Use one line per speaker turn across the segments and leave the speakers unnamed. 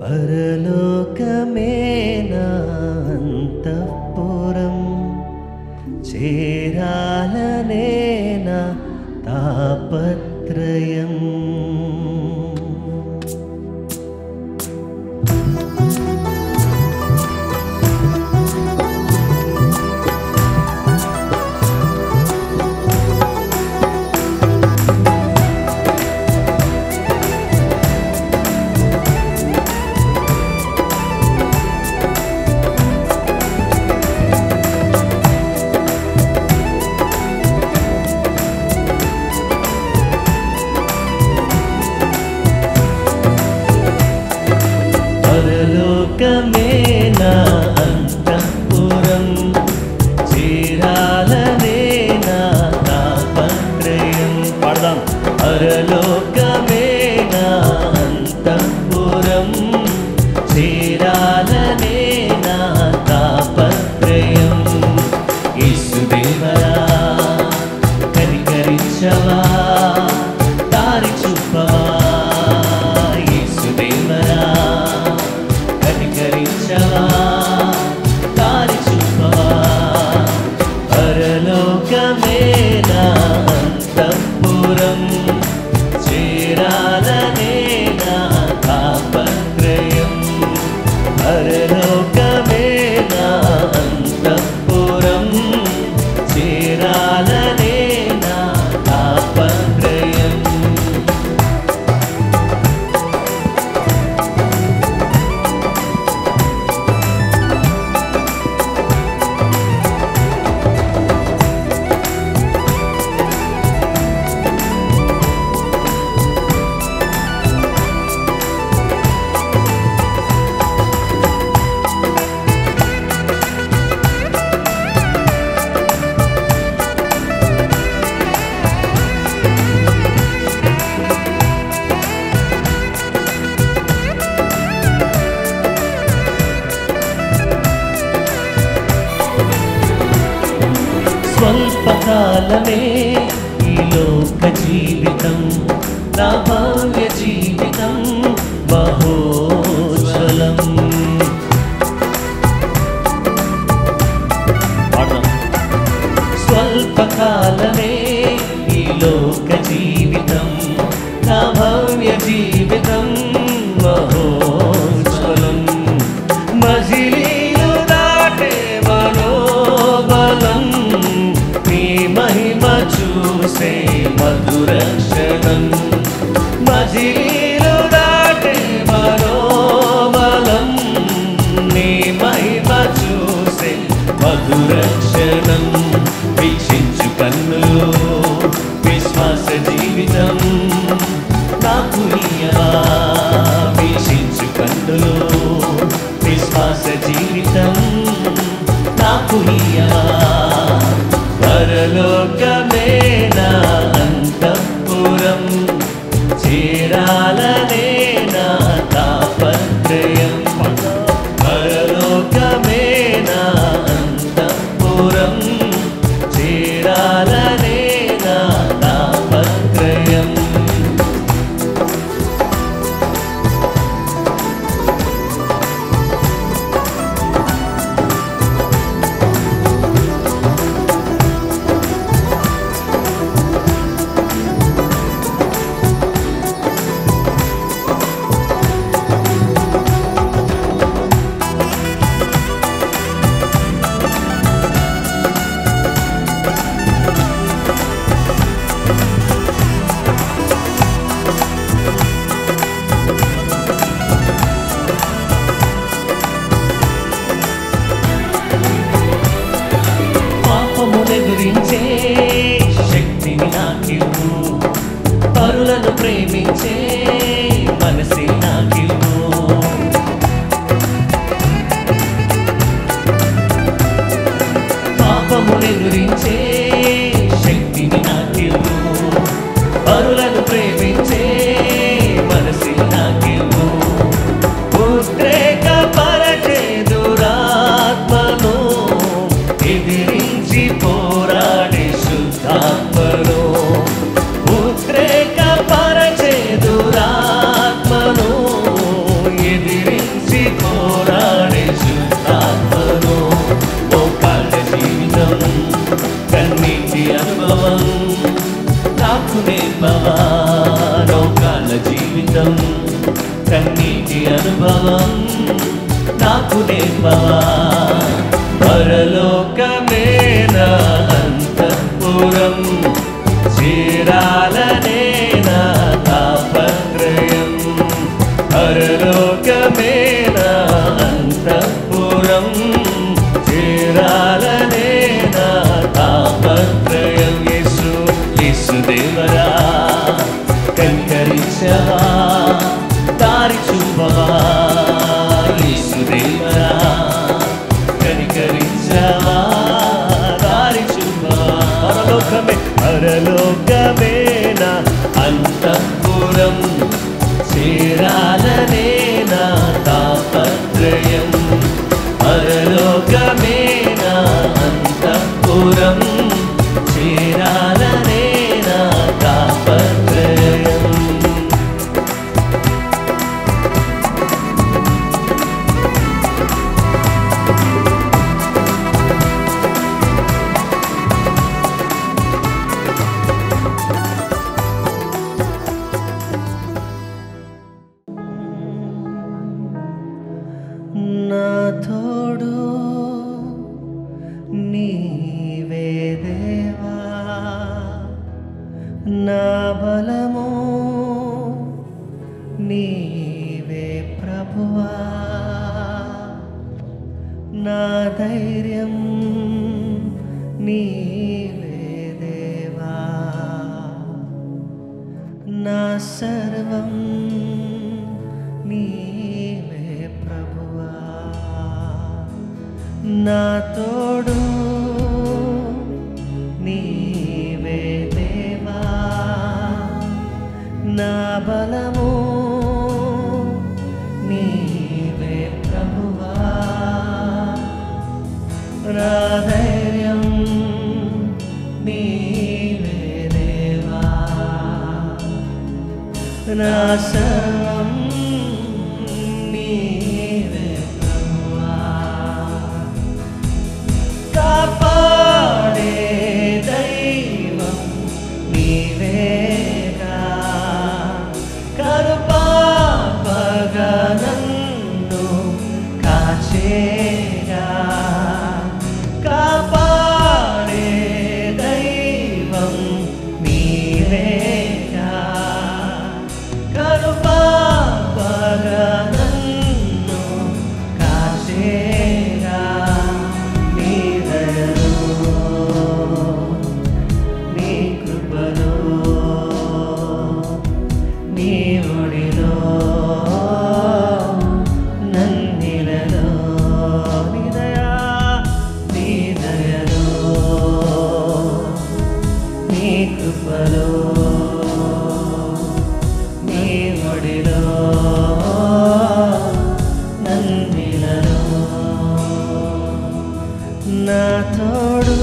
పరలోకమే నా అంతఃపురం, చేరాలనే నా తాపత్రయం. పరలోకమే నా అంతఃపురం, చేరాలనే నా తాపత్రయం. పాడదాం. పరలోకమే నా అంతఃపురం, చేరాలనే నా తాపత్రయం. యేసుదేవరా కనికరించవా, దారి చూపవా. యేసుదేవరా కనికరించవా, దారి చూపవా. పరలోకమే నా అంతఃపురం, చేరాలనే నా తాపత్రయం. పరలోకమే నా అంతఃపురం, చేరాలనే నా తాపత్రయం. స్వల్పకాలమే ఈ లోక జీవితం, నా భవ్య జీవితం బహోజ్వలం. స్వల్పకాలమే ఈ లోక జీవితం, నా భవ్య జీవితం బహోజ్వలం. మజిలీలు దాటే మనోబలం, నీ మహిమ చూసే మధుర క్షణం. మజిలీలు దాటే మనోబలం, నీ మహిమ చూసే మధుర క్షణం. వీక్షించు కన్నులు విశ్వాస జీవితం నాకు ఇయ్యవా. వీక్షించు కన్నులు విశ్వాస జీవితం నాకు ఇయ్యవా. పరలోకమే నా అంతఃపురం, చేరాలనే నా తాపత్రయం. పరలోకమే నా అంతఃపురం, చేరాలనే నా తాపత్రయం. నాకు నేర్పవా నౌకాల జీవితం కన్నీటి అనుభవం నాకు నేర్పవా పరలోకమే నా అంతఃపురం చేరాలనే నా తాపత్రయం పరలోకమే నా అంతఃపురం చేరాలనే నా తాపత్రయం యేసు యేసుదేవరా కనికరించవా దారి చూపవా యేసుదేవరా కనికరించవా దారి చూపవా పరలోకమే నా అంతఃపురం చేరాలనే నా తాపత్రయం పరలోకమే నా అంతఃపురం చేరాలనే నా తాపత్రయం నా తోడు నీవే దేవా నా బలము నీవే ప్రభువా నా ధైర్యం నీవే దేవా నా సర్వం నీవే ప్రభువా నా తోడు నీవే దేవా నా బలము నీవే ప్రభువా నా ధైర్యం నీవే దేవా నా సర్వం నీవే ప్రభువా కాపాడే దైవం నీవేగా కరుపాపగా నన్ను కాచేగా కాపాడే దైవం నీవేగా కరుపాపగా నన్ను కాచేగా నీ దయలో నీ కృపలో నీ ఒడిలో నన్నిలలో నీ దయలో నీ కృపలో నీ ఒడిలో నన్నిలలో నా తోడు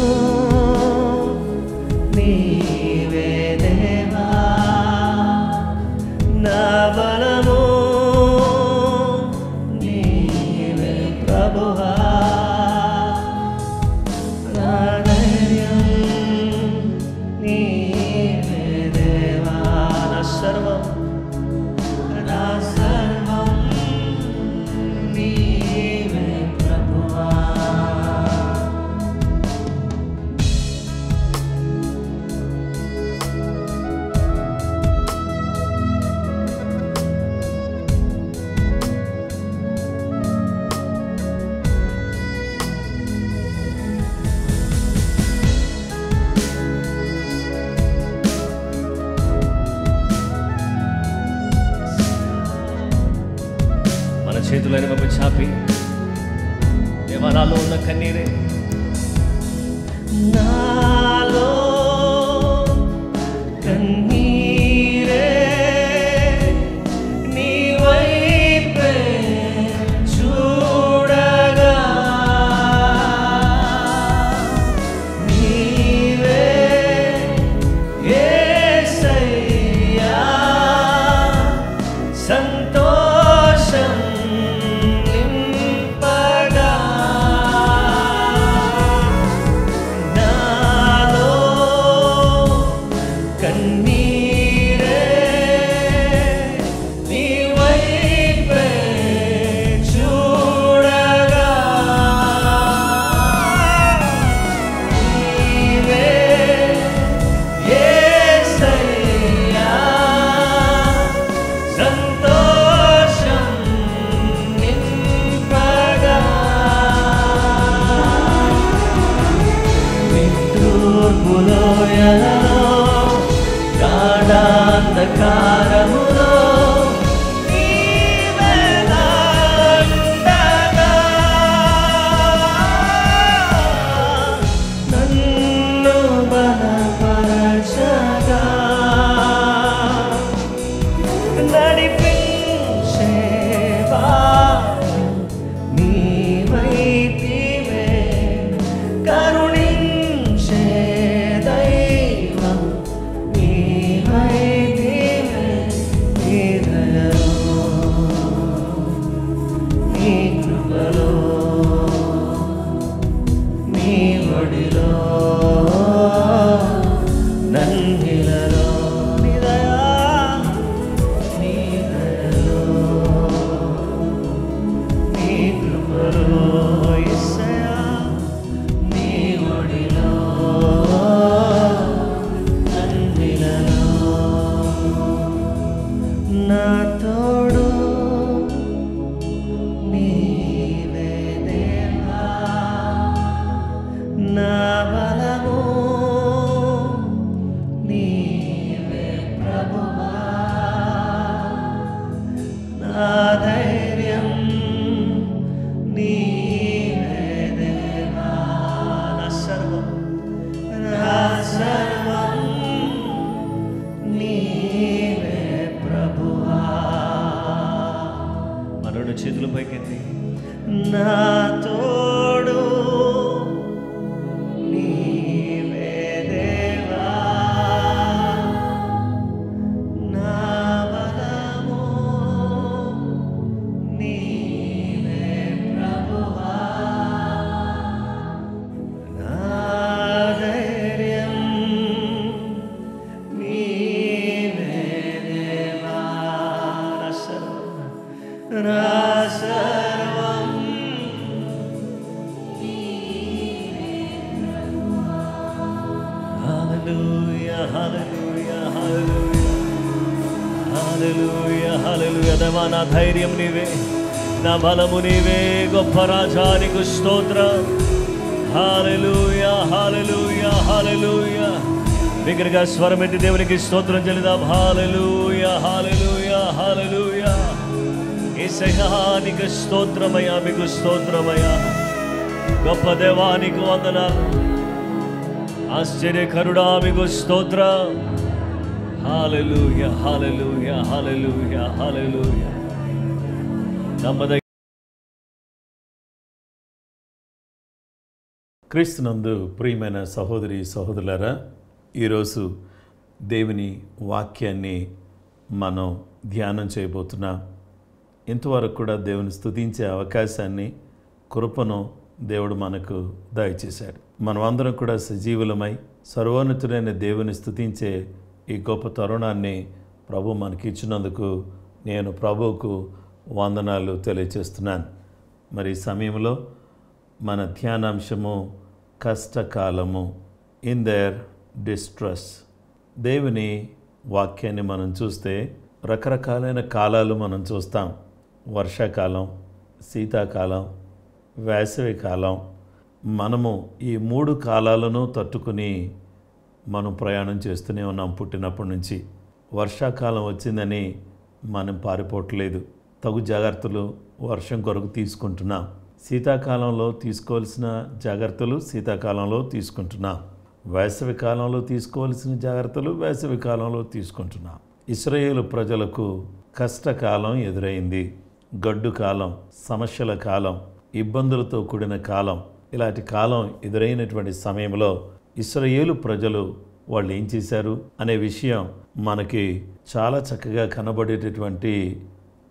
నీవే దేవా నా బలము నీవే ప్రభువా నా ధైర్యం నీవే దేవా నా సర్వం నీవే ప్రభువా మన చేతులైన వైపు చాపి దేవాలలో ఉన్న కన్నీరే నాలో కన్నీరే నీ వైపే చూడగా నీవే యేసయ్యా సంతోషం నింపగా నా తోడు నీవే దేవా, నా బలము నీవే ప్రభువా, నా ధైర్యం నీవే దేవా, నా సర్వం హల్లెలూయా హల్లెలూయా హల్లెలూయా హల్లెలూయా హల్లెలూయా. దేవా, నా ధైర్యం నీవే, నా బలము నీవే, గొప్ప రాజా నీకు స్తోత్రం. హల్లెలూయా హల్లెలూయా హల్లెలూయా. దగ్గరగా స్వరమెత్తి దేవునికి స్తోత్రం చెల్లిదాం. హల్లెలూయా హల్లెలూయా హల్లెలూయా. యేసయ్యా నీకు స్తోత్రమయ్యా, మీకు స్తోత్రమయ్యా. గొప్ప దేవా నీకు వందనాలు. ఆశ్చర్యకరుడా మీకు స్తోత్రం. హల్లెలూయా హల్లెలూయా హల్లెలూయా హల్లెలూయా. నమ్మదగిన
క్రీస్తునందు ప్రియమైన సహోదరి సహోదరులారా, ఈరోజు దేవుని వాక్యాన్ని మనం ధ్యానం చేయబోతున్నాం. ఇంతవరకు కూడా దేవుని స్తుతించే అవకాశాన్ని, కృపను దేవుడు మనకు దయచేశాడు. మనమందరం కూడా సజీవులమై సర్వోన్నతుడైన దేవుని స్తుతించే ఈ గొప్ప తరుణాన్ని ప్రభు మనకి ఇచ్చినందుకు నేను ప్రభువుకు వందనాలు తెలియచేస్తున్నాను. మరి ఈ సమయంలో మన ధ్యానాంశము కష్టకాలము, ఇన్ దేర్ డిస్ట్రెస్. దేవుని వాక్యాన్ని మనం చూస్తే రకరకాలైన కాలాలు మనం చూస్తాం. వర్షాకాలం, శీతాకాలం, వేసవి కాలం. మనము ఈ 3 కాలాలను తట్టుకుని మనం ప్రయాణం చేస్తూనే ఉన్నాం పుట్టినప్పటి నుంచి. వర్షాకాలం వచ్చిందని మనం పారిపోవట్లేదు, తగు జాగ్రత్తలు వర్షం కొరకు తీసుకుంటున్నాం. శీతాకాలంలో తీసుకోవాల్సిన జాగ్రత్తలు శీతాకాలంలో తీసుకుంటున్నాం. వేసవి కాలంలో తీసుకోవాల్సిన జాగ్రత్తలు వేసవి కాలంలో తీసుకుంటున్నాం. ఇశ్రాయేలు ప్రజలకు కష్టకాలం ఎదురైంది. గడ్డు కాలం, సమస్యల కాలం, ఇబ్బందులతో కూడిన కాలం. ఇలాంటి కాలం ఎదురైనటువంటి సమయంలో ఇశ్రాయేలు ప్రజలు వాళ్ళు ఏం చేశారు అనే విషయం మనకి చాలా చక్కగా కనబడేటటువంటి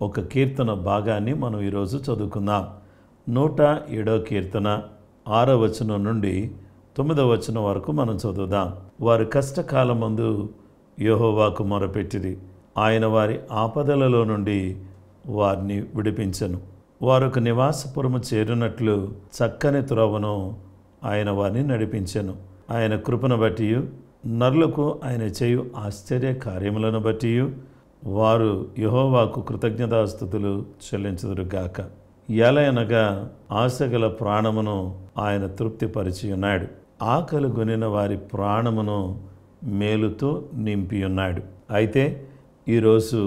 ఒక కీర్తన భాగాన్ని మనం ఈరోజు చదువుకుందాం. 107వ కీర్తన 6వ వచనం నుండి 9వ వచనం వరకు మనం చదువుదాం. వారు కష్టకాలమందు యెహోవాకు మొరపెట్టిరి, ఆయన వారి ఆపదలలో నుండి వారిని విడిపించెను. వారు ఒక నివాసపురము చేరినట్లు చక్కని త్రోవను ఆయన వారిని నడిపించెను. ఆయన కృపను బట్టి నరులకు ఆయన చేయు ఆశ్చర్య కార్యములను బట్టి వారు యెహోవాకు కృతజ్ఞతాస్తుతులు చెల్లించుదురుగాక. ఎలయనగా ఆశగల ప్రాణమును ఆయన తృప్తిపరిచి ఉన్నాడు, ఆకలి గొనిన వారి ప్రాణమును మేలుతో నింపి ఉన్నాడు. అయితే ఈరోజు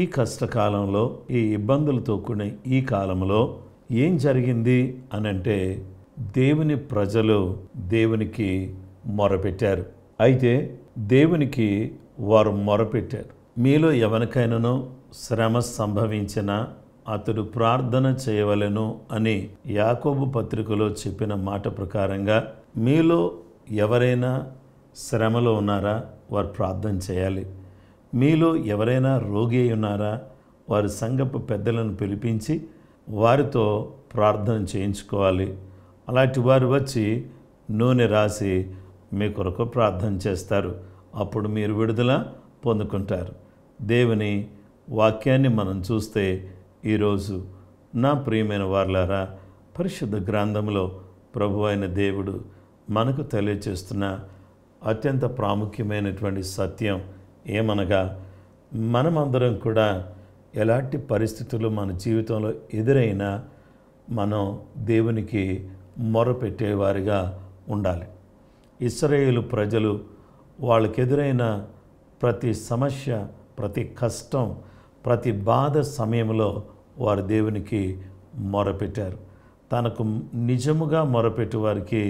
ఈ కష్టకాలంలో, ఈ ఇబ్బందులతో కూడిన ఈ కాలంలో ఏం జరిగింది అనంటే, దేవుని ప్రజలు దేవునికి మొరపెట్టారు. అయితే దేవునికి వారు మొరపెట్టారు. మీలో ఎవరికైనానో శ్రమ సంభవించిన అతడు ప్రార్థన చేయవలెను అని యాకోబు పత్రికలో చెప్పిన మాట ప్రకారంగా మీలో ఎవరైనా శ్రమలో ఉన్నారా, వారు ప్రార్థన చేయాలి. మీలో ఎవరైనా రోగి అయి ఉన్నారా, వారి సంఘపు పెద్దలను పిలిపించి వారితో ప్రార్థన చేయించుకోవాలి. అలాంటి వారు వచ్చి నూనె రాసి మీ కొరకు ప్రార్థన చేస్తారు. అప్పుడు మీరు విడుదల పొందుకుంటారు. దేవుని వాక్యాన్ని మనం చూస్తే ఈరోజు నా ప్రియమైన వారలారా, పరిశుద్ధ గ్రంథంలో ప్రభు అయిన దేవుడు మనకు తెలియచేస్తున్న అత్యంత ప్రాముఖ్యమైనటువంటి సత్యం ఏమనగా, మనమందరం కూడా ఎలాంటి పరిస్థితులు మన జీవితంలో ఎదురైనా మనం దేవునికి మొరపెట్టేవారిగా ఉండాలి. ఇశ్రాయేలు ప్రజలు వాళ్ళకి ఎదురైన ప్రతి సమస్య, ప్రతి కష్టం, ప్రతి బాధ సమయంలో వారు దేవునికి మొరపెట్టారు. తనకు నిజముగా మొరపెట్టు వారికి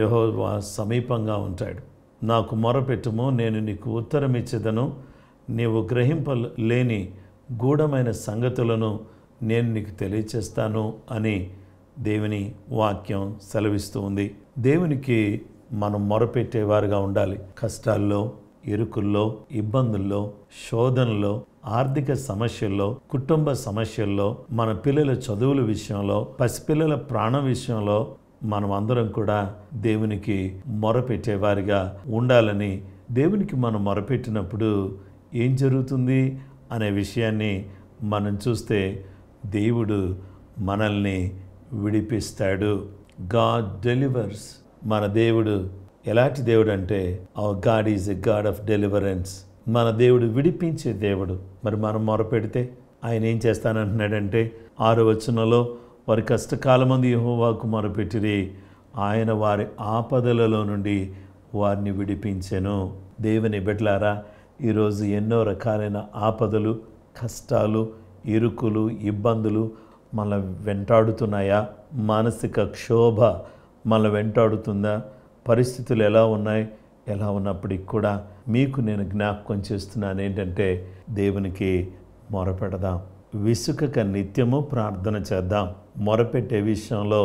యెహోవా సమీపంగా ఉంటాడు. నాకు మొరపెట్టుము, నేను నీకు ఉత్తరం ఇచ్చేదను, నీవు గ్రహింపలేని గూఢమైన సంగతులను నేను నీకు తెలియచేస్తాను అని దేవుని వాక్యం సెలవిస్తూ ఉంది. దేవునికి మనం మొరపెట్టేవారుగా ఉండాలి. కష్టాల్లో, ఇరుకుల్లో, ఇబ్బందుల్లో, శోధనలో, ఆర్థిక సమస్యల్లో, కుటుంబ సమస్యల్లో, మన పిల్లల చదువుల విషయంలో, పసిపిల్లల ప్రాణం విషయంలో మనం అందరం కూడా దేవునికి మొరపెట్టేవారిగా ఉండాలని, దేవునికి మనం మొరపెట్టినప్పుడు ఏం జరుగుతుంది అనే విషయాన్ని మనం చూస్తే దేవుడు మనల్ని విడిపిస్తాడు. God delivers. మన దేవుడు ఎలాంటి దేవుడు అంటే hour God is a God of deliverance. మన దేవుడు విడిపించే దేవుడు. మరి మనం మొరపెడితే ఆయన ఏం చేస్తానంటున్నాడంటే 6వ వచనంలో, వారి కష్టకాలమందు యెహోవాకు మొరపెట్టిరి, ఆయన వారి ఆపదలలో నుండి వారిని విడిపించెను. దేవుని బిడ్డలారా, ఈరోజు ఎన్నో రకాలైన ఆపదలు, కష్టాలు, ఇరుకులు, ఇబ్బందులు మన వెంటాడుతున్నాయా? మానసిక క్షోభ మన వెంటాడుతుందా? పరిస్థితులు ఎలా ఉన్నాయి? ఎలా ఉన్నప్పటికి కూడా మీకు నేను జ్ఞాపకం చేస్తున్నాను ఏంటంటే, దేవునికి మొరపెడదాం. విసుకక నిత్యము ప్రార్థన చేద్దాం. మొరపెట్టే విషయంలో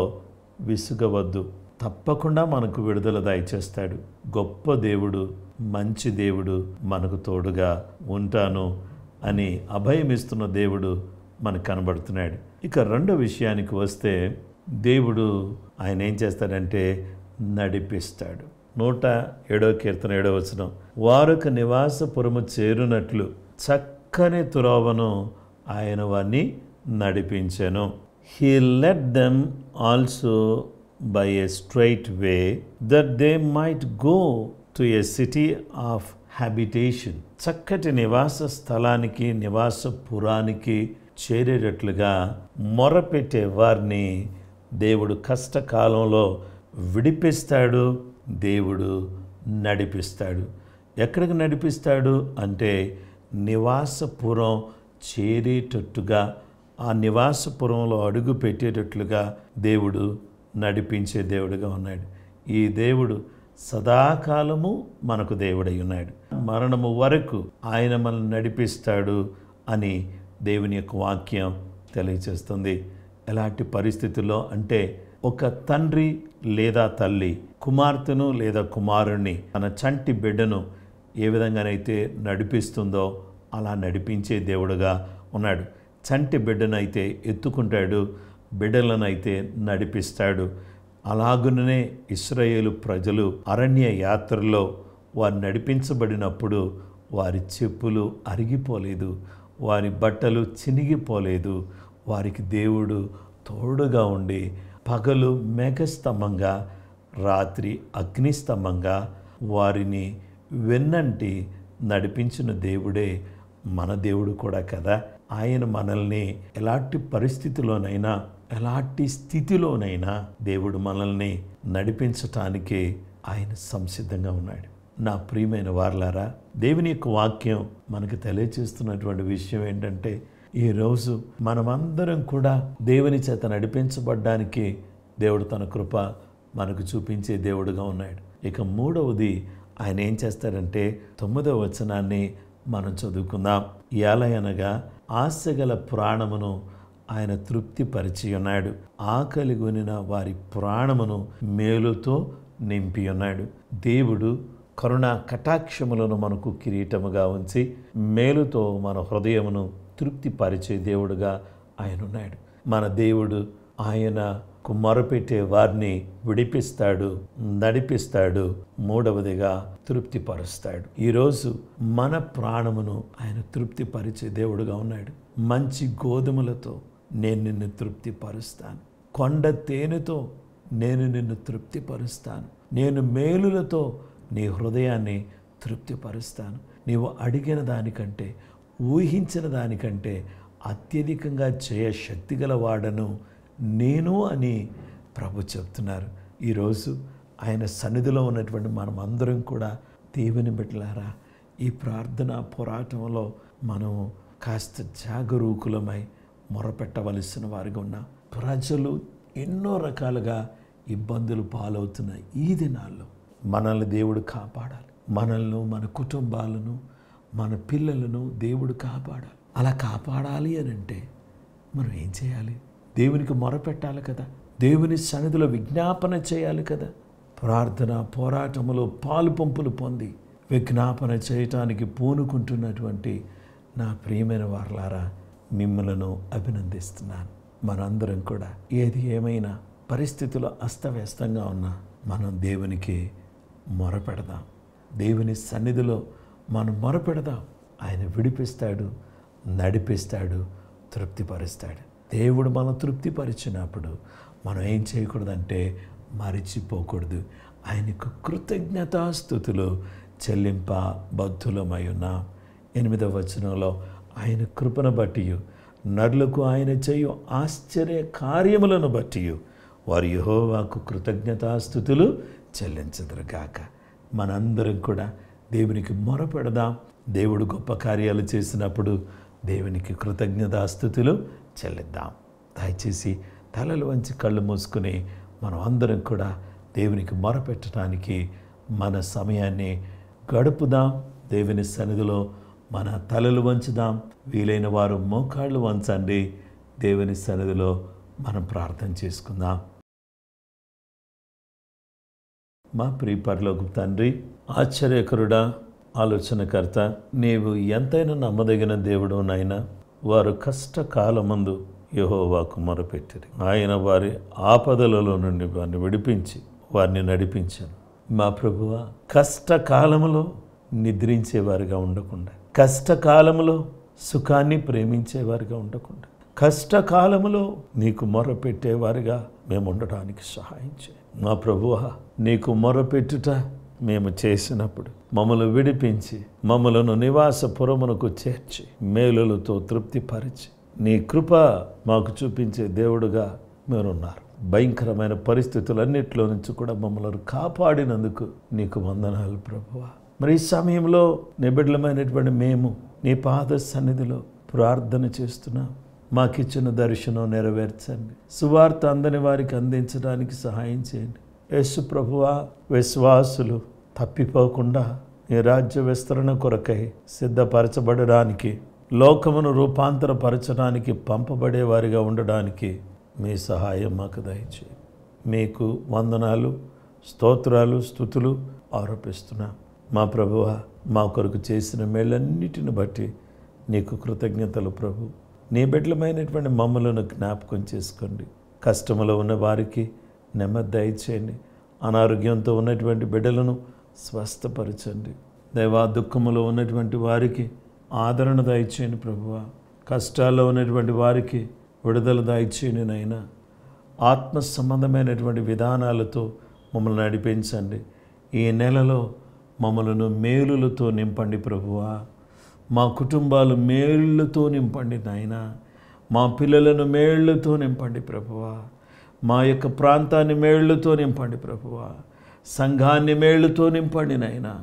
విసుగవద్దు. తప్పకుండా మనకు విడుదల దయచేస్తాడు. గొప్ప దేవుడు, మంచి దేవుడు మనకు తోడుగా ఉంటాను అని అభయమిస్తున్న దేవుడు మనకు కనబడుతున్నాడు. ఇక రెండో విషయానికి వస్తే, దేవుడు ఆయన ఏం చేస్తాడంటే నడిపిస్తాడు. 107వ కీర్తన 7వ వచనం, వారొక నివాసపురము చేరునట్లు చక్కని త్రోవను ఆయన వారిని నడిపించెను. He led them also by a straight way that they might go to a city of habitation. చక్కటి నివాస స్థలానికి, నివాసపురానికి చేరేటట్లుగా మొరపెట్టే వారిని దేవుడు కష్టకాలంలో విడిపిస్తాడు. దేవుడు నడిపిస్తాడు. ఎక్కడికి నడిపిస్తాడు అంటే నివాసపురం చేరేటట్టుగా, ఆ నివాసపురంలో అడుగు పెట్టేటట్లుగా దేవుడు నడిపించే దేవుడుగా ఉన్నాడు. ఈ దేవుడు సదాకాలము మనకు దేవుడై ఉన్నాడు. మరణము వరకు ఆయన మనల్ని నడిపిస్తాడు అని దేవుని యొక్క వాక్యం తెలియజేస్తుంది. ఎలాంటి పరిస్థితుల్లో అంటే, ఒక తండ్రి లేదా తల్లి కుమార్తెను లేదా కుమారుణ్ణి, తన చంటి బిడ్డను ఏ విధంగానైతే నడిపిస్తుందో అలా నడిపించే దేవుడుగా ఉన్నాడు. చంటి బిడ్డనైతే ఎత్తుకుంటాడు, బిడ్డలనైతే నడిపిస్తాడు. అలాగుననే ఇశ్రాయేలు ప్రజలు అరణ్య యాత్రలో వారు నడిపించబడినప్పుడు వారి చెప్పులు అరిగిపోలేదు, వారి బట్టలు చినిగిపోలేదు. వారికి దేవుడు తోడుగా ఉండి పగలు మేఘస్తంభంగా, రాత్రి అగ్నిస్తంభంగా వారిని వెన్నంటి నడిపించిన దేవుడే మన దేవుడు కూడా కదా. ఆయన మనల్ని ఎలాంటి పరిస్థితిలోనైనా, ఎలాంటి స్థితిలోనైనా దేవుడు మనల్ని నడిపించటానికి ఆయన సంసిద్ధంగా ఉన్నాడు. నా ప్రియమైన వారలారా, దేవుని యొక్క వాక్యం మనకు తెలియజేస్తున్నటువంటి విషయం ఏంటంటే, ఈరోజు మనమందరం కూడా దేవుని చేత నడిపించబడ్డానికి దేవుడు తన కృప మనకు చూపించే దేవుడుగా ఉన్నాడు. ఇక మూడవది ఆయన ఏం చేస్తాడంటే 9వ వచనాన్ని మనం చదువుకుందాం. ఎలయనగా ఆశగల ప్రాణమును ఆయన తృప్తిపరిచి ఉన్నాడు, ఆకలి గొనిన వారి ప్రాణమును మేలుతో నింపి ఉన్నాడు. దేవుడు కరుణ కటాక్షములను మనకు కిరీటముగా ఉంచి మేలుతో మన హృదయమును తృప్తిపరిచే దేవుడుగా ఆయన ఉన్నాడు. మన దేవుడు ఆయన మొరపెట్టే వారిని విడిపిస్తాడు, నడిపిస్తాడు, మూడవదిగా తృప్తిపరుస్తాడు. ఈరోజు మన ప్రాణమును ఆయన తృప్తిపరిచే దేవుడుగా ఉన్నాడు. మంచి గోధుమలతో నేను నిన్ను తృప్తిపరుస్తాను, కొండ తేనెతో నేను నిన్ను తృప్తిపరుస్తాను, నేను మేలులతో నీ హృదయాన్ని తృప్తిపరుస్తాను. నీవు అడిగిన దానికంటే, ఊహించిన దానికంటే అత్యధికంగా చేయ శక్తిగల వాడను నేను అని ప్రభు చెప్తున్నారు. ఈరోజు ఆయన సన్నిధిలో ఉన్నటువంటి మనం అందరం కూడా దేవుని బిడ్డలారా, ఈ ప్రార్థన పోరాటంలో మనం కాస్త జాగరూకులమై మొరపెట్టవలసిన వారిగా ఉన్నాం. ప్రజలు ఎన్నో రకాలుగా ఇబ్బందులు పాలవుతున్న ఈ దినాల్లో మనల్ని దేవుడు కాపాడాలి. మనల్ని, మన కుటుంబాలను, మన పిల్లలను దేవుడు కాపాడాలి. అలా కాపాడాలి అని అంటే మనం ఏం చేయాలి? దేవునికి మొరపెట్టాలి కదా. దేవుని సన్నిధిలో విజ్ఞాపన చేయాలి కదా. ప్రార్థన పోరాటములో పాలు పంపులు పొంది విజ్ఞాపన చేయటానికి పూనుకుంటున్నటువంటి నా ప్రియమైన వారలారా, మిమ్మలను అభినందిస్తున్నాను. మనందరం కూడా ఏది ఏమైనా పరిస్థితులు అస్తవ్యస్తంగా ఉన్నా మనం దేవునికి మొరపెడదాం. దేవుని సన్నిధిలో మనం మొరపెడదాం. ఆయన విడిపిస్తాడు, నడిపిస్తాడు, తృప్తిపరుస్తాడు. దేవుడు మనం తృప్తిపరిచినప్పుడు మనం ఏం చేయకూడదంటే మరిచిపోకూడదు. ఆయనకు కృతజ్ఞతాస్తుతులు చెల్లింప బద్ధులమై ఉన్నాం. 8వ వచనంలో ఆయన కృపను బట్టి నరులకు ఆయన చేయు ఆశ్చర్య కార్యములను బట్టి వారు యెహోవాకు కృతజ్ఞతాస్తుతులు చెల్లించదురుగాక. మనందరం కూడా దేవునికి మొరపెడదాం. దేవుడు గొప్ప కార్యాలు చేసినప్పుడు దేవునికి కృతజ్ఞతాస్తుతులు చెల్లిద్దాం. దయచేసి తలలు వంచి కళ్ళు మూసుకుని మనం అందరం కూడా దేవునికి మొరపెట్టడానికి మన సమయాన్ని గడుపుదాం. దేవుని సన్నిధిలో మన తలలు వంచుదాం. వీలైన వారు మోకాళ్ళు వంచండి. దేవుని సన్నిధిలో మనం ప్రార్థన చేసుకుందాం. మా ప్రియ పరలోకపు తండ్రి, ఆశ్చర్యకరుడా, ఆలోచనకర్త, నీవు ఎంతైనా నమ్మదగిన దేవుడు నాయనా. వారు కష్టకాలమందు యెహోవాకు మొరపెట్టిరి. ఆయన వారి ఆపదలలో నుండి వారిని విడిపించి వారిని నడిపించాను. మా ప్రభువా, కష్టకాలములో నిద్రించేవారిగా ఉండకుండా, కష్టకాలములో సుఖాన్ని ప్రేమించేవారిగా ఉండకుండా, కష్టకాలములో నీకు మొరపెట్టేవారిగా మేము ఉండడానికి సహాయం చేయి. మా ప్రభువా, నీకు మొరపెట్టుట మేము చేసినప్పుడు మమ్మల్ని విడిపించి మమ్మలను నివాసపురమునకు చేర్చి మేలులతో తృప్తిపరిచి నీ కృప మాకు చూపించే దేవుడుగా మీరున్నారు. భయంకరమైన పరిస్థితులన్నిటిలో నుంచి కూడా మమ్మల్ని కాపాడినందుకు నీకు వందనాలు ప్రభువా. మరి ఈ సమయంలో నిబిడలమైనటువంటి మేము నీ పాద సన్నిధిలో ప్రార్థన చేస్తున్నాం. మాకిచ్చిన దర్శనం నెరవేర్చండి. సువార్త అందని వారికి అందించడానికి సహాయం చేయండి. యేసు ప్రభువా, విశ్వాసులు తప్పిపోకుండా నీ రాజ్య విస్తరణ కొరకై సిద్ధపరచబడడానికి, లోకమును రూపాంతరపరచడానికి పంపబడేవారిగా ఉండడానికి మీ సహాయం మాకు దయచేయండి. మీకు వందనాలు, స్తోత్రాలు, స్తుతులు ఆరోపిస్తున్నాం. మా ప్రభువా, మా కొరకు చేసిన మేళ్ళన్నిటిని బట్టి నీకు కృతజ్ఞతలు ప్రభు. నీ బిడ్డలమైనటువంటి మమ్మలను జ్ఞాపకం చేసుకోండి. కష్టములో ఉన్న వారికి నెమ్మది దయచేయండి. అనారోగ్యంతో ఉన్నటువంటి బిడ్డలను స్వస్థపరచండి. దైవా, దుఃఖములో ఉన్నటువంటి వారికి ఆదరణ దయచేయండి ప్రభువా. కష్టాల్లో ఉన్నటువంటి వారికి విడుదల దయచేయండి నైనా. ఆత్మ సంబంధమైనటువంటి విధానాలతో మమ్మల్ని నడిపించండి. ఈ నెలలో మమ్మలను మేలులతో నింపండి ప్రభువా. మా కుటుంబాలు మేళ్ళతో నింపండి నాయనా. మా పిల్లలను మేళ్ళతో నింపండి ప్రభువా. మా యొక్క ప్రాంతాన్ని మేళ్ళతో నింపండి ప్రభువా. సంఘాన్ని మేళ్ళతో నింపండి నాయనా.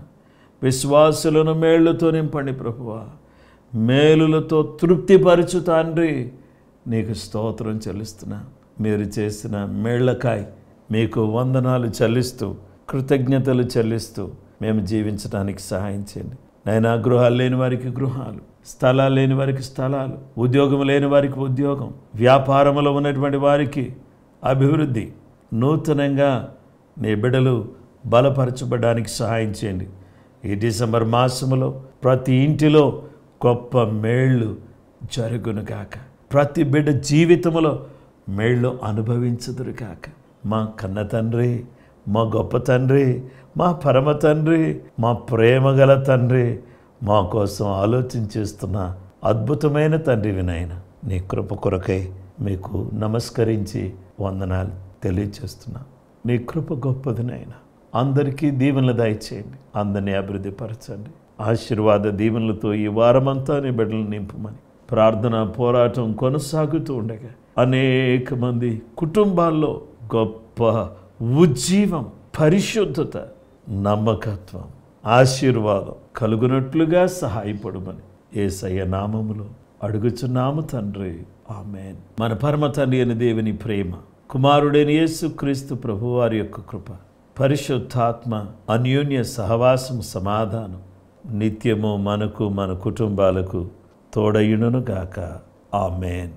విశ్వాసులను మేళ్ళతో నింపండి ప్రభువా. మేలులతో తృప్తిపరచు తండ్రి, నీకు స్తోత్రం చెల్లిస్తున్నా. మీరు చేసిన మేళ్ళకాయ్ మీకు వందనాలు చెల్లిస్తూ, కృతజ్ఞతలు చెల్లిస్తూ మేము జీవించడానికి సహాయం చేయండి నాయనా. గృహాలు లేని వారికి గృహాలు, స్థలాలు లేని వారికి స్థలాలు, ఉద్యోగం లేని వారికి ఉద్యోగం, వ్యాపారంలో ఉన్నటువంటి వారికి అభివృద్ధి, నూతనంగా నీ బిడ్డలు బలపరచబడడానికి సహాయం చేయండి. ఈ డిసెంబర్ మాసములో ప్రతి ఇంటిలో గొప్ప మేళ్ళు జరుగును కాక. ప్రతి బిడ్డ జీవితంలో మేళ్ళు అనుభవించుదురు కాక. మా కన్న తండ్రి, మా గొప్ప తండ్రి, మా పరమ తండ్రి, మా ప్రేమగల తండ్రి, మా కోసం ఆలోచించేస్తున్న అద్భుతమైన తండ్రి వినాయన, నీ కృప కొరకై మీకు నమస్కరించి వందనాలు తెలియచేస్తున్నా. నీ కృప గొప్పది నాయన. అందరికీ దీవెనలు దయచేయండి. అందరినీ అభివృద్ధిపరచండి. ఆశీర్వాద దీవెనలతో ఈ వారమంతా నీ బిడ్డలు నింపమని ప్రార్థన పోరాటం కొనసాగుతూ ఉండగా అనేక మంది కుటుంబాల్లో గొప్ప ఉజ్జీవం, పరిశుద్ధత, నమ్మకత్వం, ఆశీర్వాదం కలుగునట్లుగా సహాయపడమని యేసయ్య నామములో అడుగుచున్నాము తండ్రి, ఆమేన్. మన పరమ తండ్రి అయిన దేవుని ప్రేమ, కుమారుడైన యేసుక్రీస్తు ప్రభువారి యొక్క కృప, పరిశుద్ధాత్మ అన్యోన్య సహవాసం, సమాధానం నిత్యము మనకు మన కుటుంబాలకు తోడయునుగాక. ఆమేన్.